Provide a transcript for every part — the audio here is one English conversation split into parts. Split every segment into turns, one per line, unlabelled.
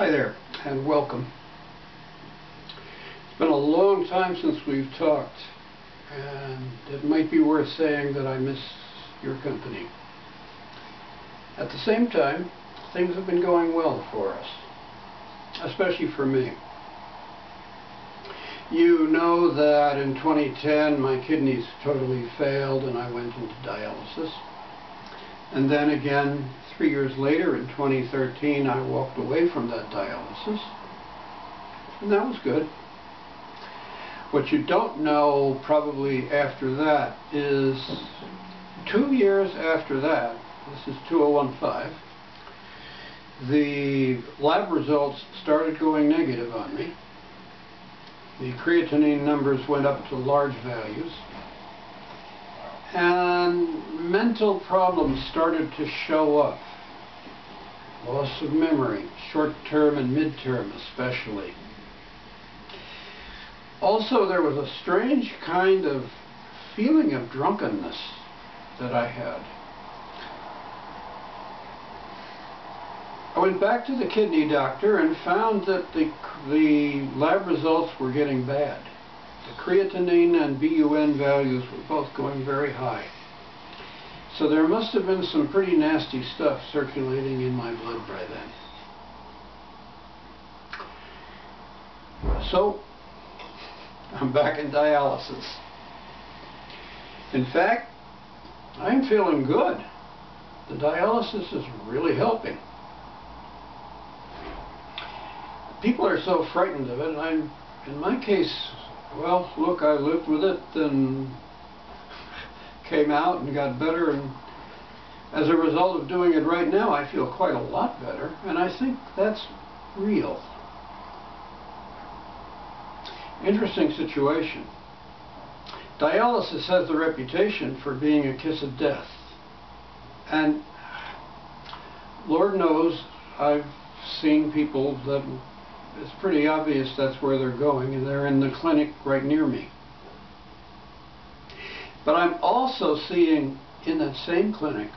Hi there, and welcome. It's been a long time since we've talked, and it might be worth saying that I miss your company. At the same time, things have been going well for us, especially for me. You know that in 2010 my kidneys totally failed and I went into dialysis. And then again, 3 years later, in 2013, I walked away from that dialysis. And that was good. What you don't know probably after that is 2 years after that, this is 2015, the lab results started going negative on me. The creatinine numbers went up to large values. And mental problems started to show up. Loss of memory, short-term and mid-term especially. Also, there was a strange kind of feeling of drunkenness that I had. I went back to the kidney doctor and found that the lab results were getting bad. The creatinine and BUN values were both going very high. So there must have been some pretty nasty stuff circulating in my blood by then. So, I'm back in dialysis. In fact, I'm feeling good. The dialysis is really helping. People are so frightened of it, and in my case, well, look, I lived with it and came out and got better, and as a result of doing it right now, I feel quite a lot better, and I think that's real. Interesting situation. Dialysis has the reputation for being a kiss of death, and Lord knows I've seen people that it's pretty obvious that's where they're going, and they're in the clinic right near me. But I'm also seeing in that same clinic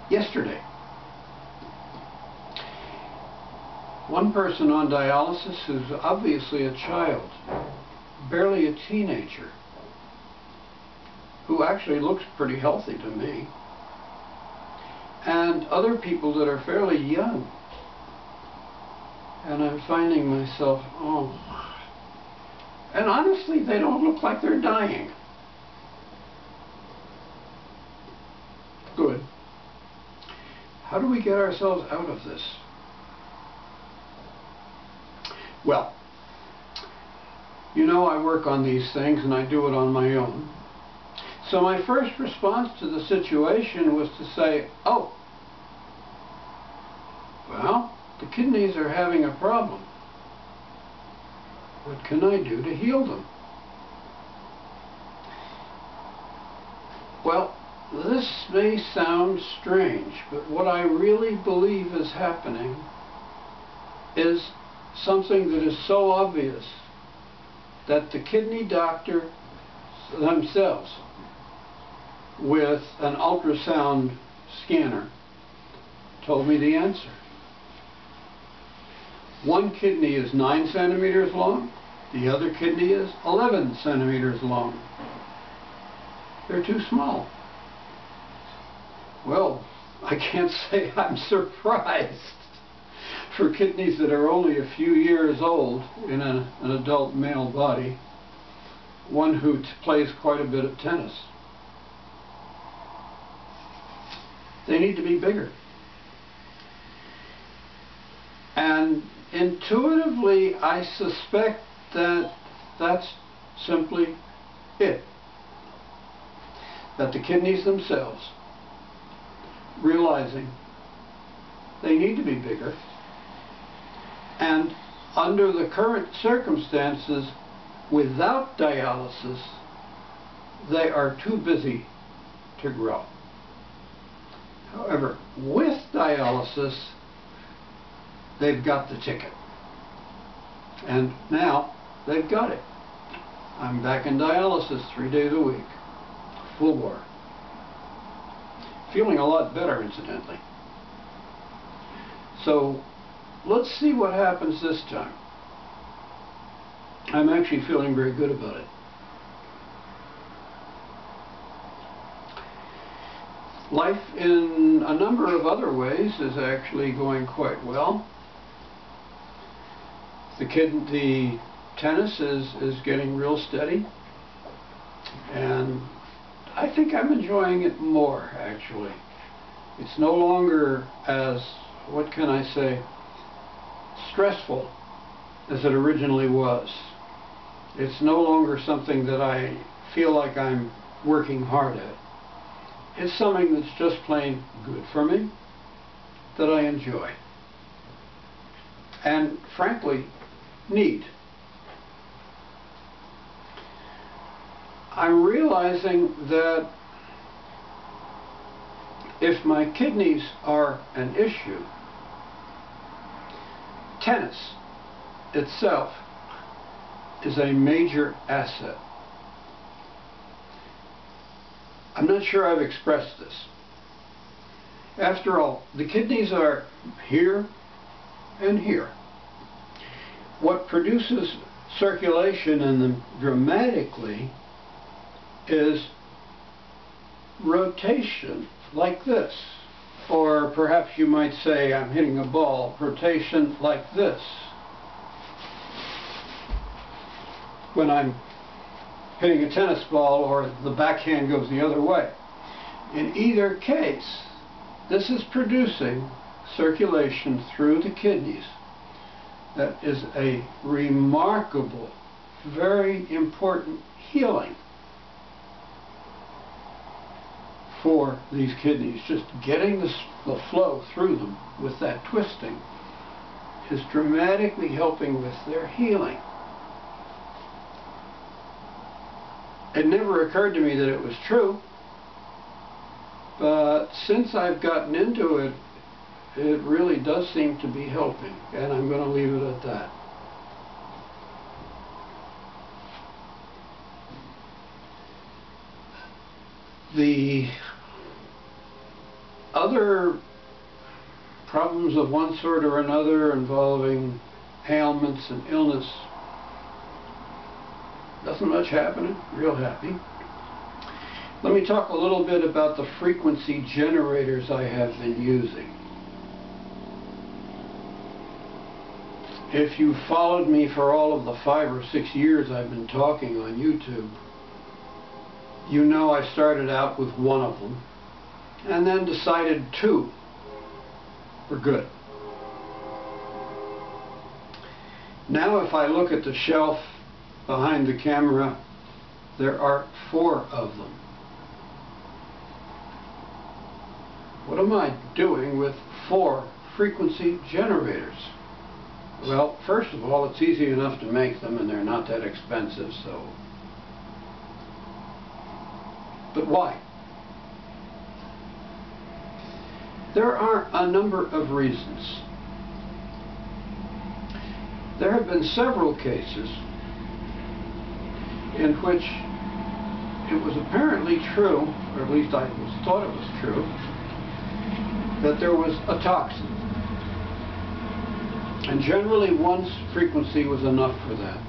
yesterday one person on dialysis who's obviously a child, barely a teenager, who actually looks pretty healthy to me, and other people that are fairly young. And I'm finding myself, and honestly, they don't look like they're dying. Good. How do we get ourselves out of this? Well, you know I work on these things and I do it on my own. So my first response to the situation was to say, oh, well, the kidneys are having a problem. What can I do to heal them? Well, this may sound strange, but what I really believe is happening is something that is so obvious that the kidney doctor themselves, with an ultrasound scanner, told me the answer. One kidney is 9 centimeters long, the other kidney is 11 centimeters long. They're too small. Well, I can't say I'm surprised. For kidneys that are only a few years old in an adult male body, one who plays quite a bit of tennis. They need to be bigger. And intuitively, I suspect that that's simply it. That the kidneys themselves, realizing they need to be bigger, and under the current circumstances, without dialysis, they are too busy to grow. However, with dialysis, they've got the ticket. And now they've got it. I'm back in dialysis 3 days a week, full bore. Feeling a lot better, incidentally. So let's see what happens this time. I'm actually feeling very good about it. Life in a number of other ways is actually going quite well. The tennis is getting real steady, and I think I'm enjoying it more, actually. It's no longer as, what can I say, stressful as it originally was. It's no longer something that I feel like I'm working hard at. It's something that's just plain good for me, that I enjoy, and frankly, need. I'm realizing that if my kidneys are an issue, tennis itself is a major asset. I'm not sure I've expressed this. After all, the kidneys are here and here. What produces circulation in them dramatically is rotation, like this. Or perhaps you might say, I'm hitting a ball, rotation like this. When I'm hitting a tennis ball, or the backhand goes the other way. In either case, this is producing circulation through the kidneys. That is a remarkable, very important healing for these kidneys. Just getting the flow through them with that twisting is dramatically helping with their healing. It never occurred to me that it was true, but since I've gotten into it, it really does seem to be helping, and I'm going to leave it at that. The other problems of one sort or another involving ailments and illness, nothing much happening, real happy. Let me talk a little bit about the frequency generators I have been using. If you followed me for all of the 5 or 6 years I've been talking on YouTube, you know I started out with one of them and then decided 2 were good. Now if I look at the shelf behind the camera, there are 4 of them. What am I doing with 4 frequency generators? Well, first of all, it's easy enough to make them and they're not that expensive, so. But why? There are a number of reasons. There have been several cases in which it was apparently true, or at least I thought it was true, that there was a toxin. And generally 1 frequency was enough for that.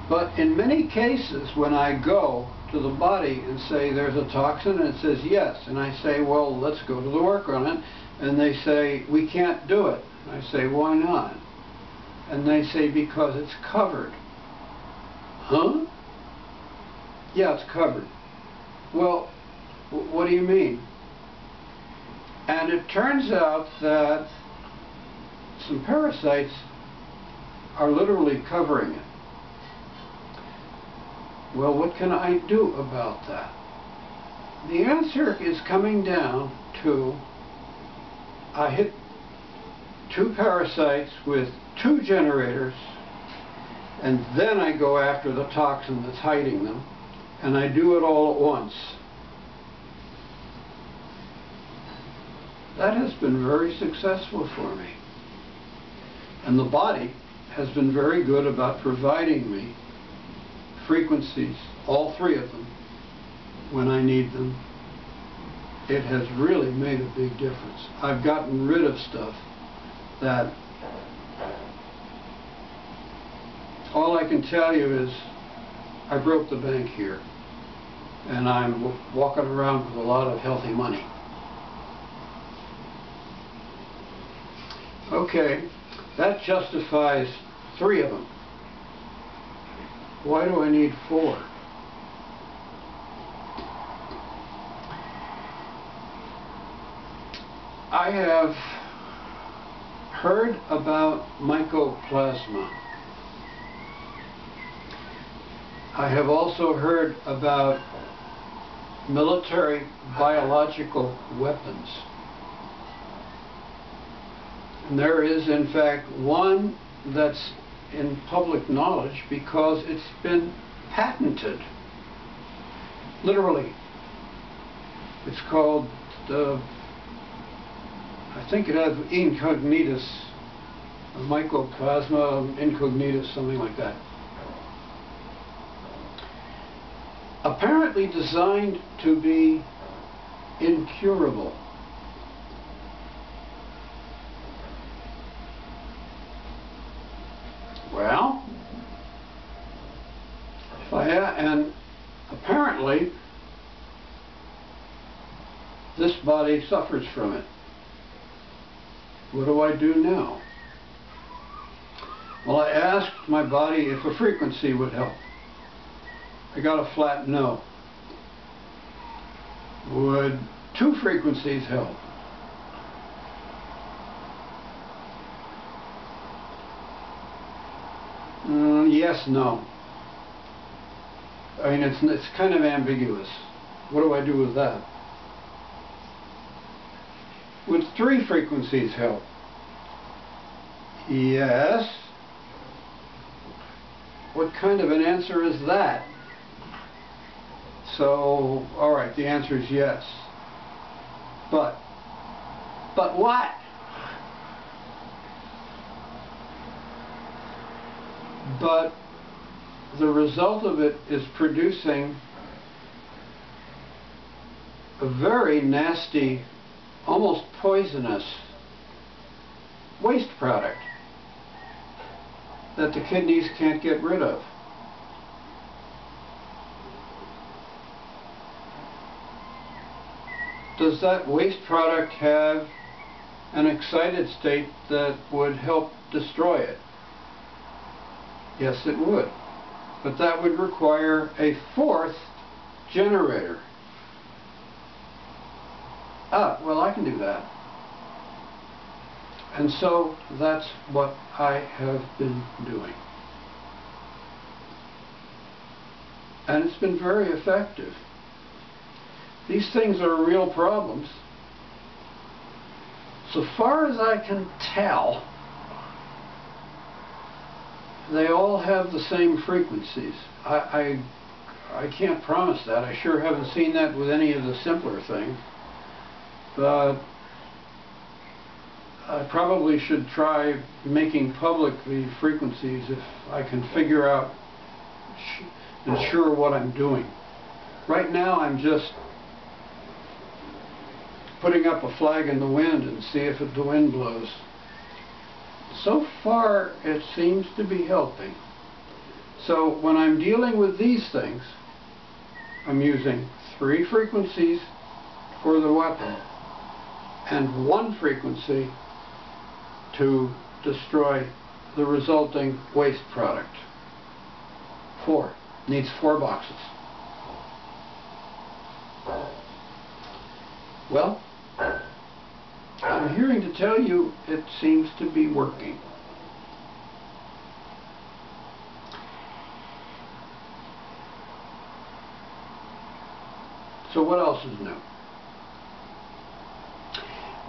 But in many cases, when I go to the body and say there's a toxin, and it says yes, and I say, well, let's go to the work on it, and they say, we can't do it. I say, why not? And they say, because it's covered. Huh? Yeah, it's covered. Well, what do you mean? And it turns out that some parasites are literally covering it. Well, what can I do about that? The answer is coming down to, I hit 2 parasites with 2 generators, and then I go after the toxin that's hiding them, and I do it all at once. That has been very successful for me. And the body has been very good about providing me frequencies, all 3 of them, when I need them. It has really made a big difference. I've gotten rid of stuff that all I can tell you is I broke the bank here, and I'm walking around with a lot of healthy money. Okay, that justifies 3 of them. Why do I need 4? I have heard about mycoplasma. I have also heard about military biological weapons. And there is, in fact, one that's in public knowledge because it's been patented. Literally. It's called, I think it has incognitus, mycoplasma incognitus, something like that. Apparently designed to be incurable. Well, and apparently this body suffers from it. What do I do now? Well, I asked my body if a frequency would help. I got a flat no. Would 2 frequencies help? Yes, no. I mean, it's kind of ambiguous. What do I do with that? Would 3 frequencies help? Yes. What kind of an answer is that? So, all right, the answer is yes. But what? But the result of it is producing a very nasty, almost poisonous waste product that the kidneys can't get rid of. Does that waste product have an excited state that would help destroy it? Yes, it would. But that would require a 4th generator. Ah, well, I can do that. And so that's what I have been doing. And it's been very effective. These things are real problems. So far as I can tell, they all have the same frequencies. I can't promise that. I sure haven't seen that with any of the simpler things. But I probably should try making public the frequencies if I can figure out, ensure what I'm doing. Right now I'm just putting up a flag in the wind and see if the wind blows. So far it seems to be helping. So when I'm dealing with these things, I'm using 3 frequencies for the weapon and 1 frequency to destroy the resulting waste product. 4. Needs 4 boxes. Well, I'm hearing to tell you it seems to be working. So what else is new?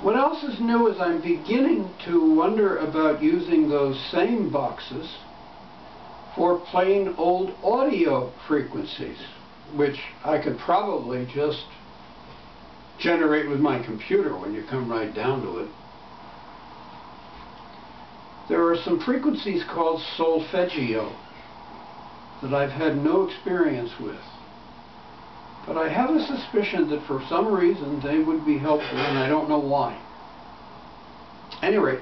What else is new is I'm beginning to wonder about using those same boxes for plain old audio frequencies, which I could probably just generate with my computer when you come right down to it. There are some frequencies called solfegio that I've had no experience with. But I have a suspicion that for some reason they would be helpful, and I don't know why. At any rate,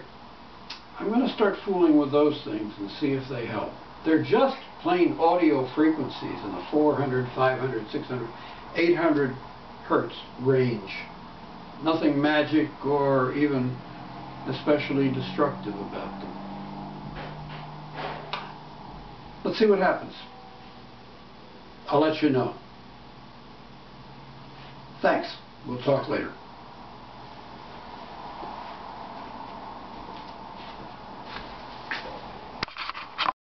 I'm going to start fooling with those things and see if they help. They're just plain audio frequencies in the 400, 500, 600, 800 hertz range. Nothing magic or even especially destructive about them. Let's see what happens. I'll let you know. Thanks. We'll talk later.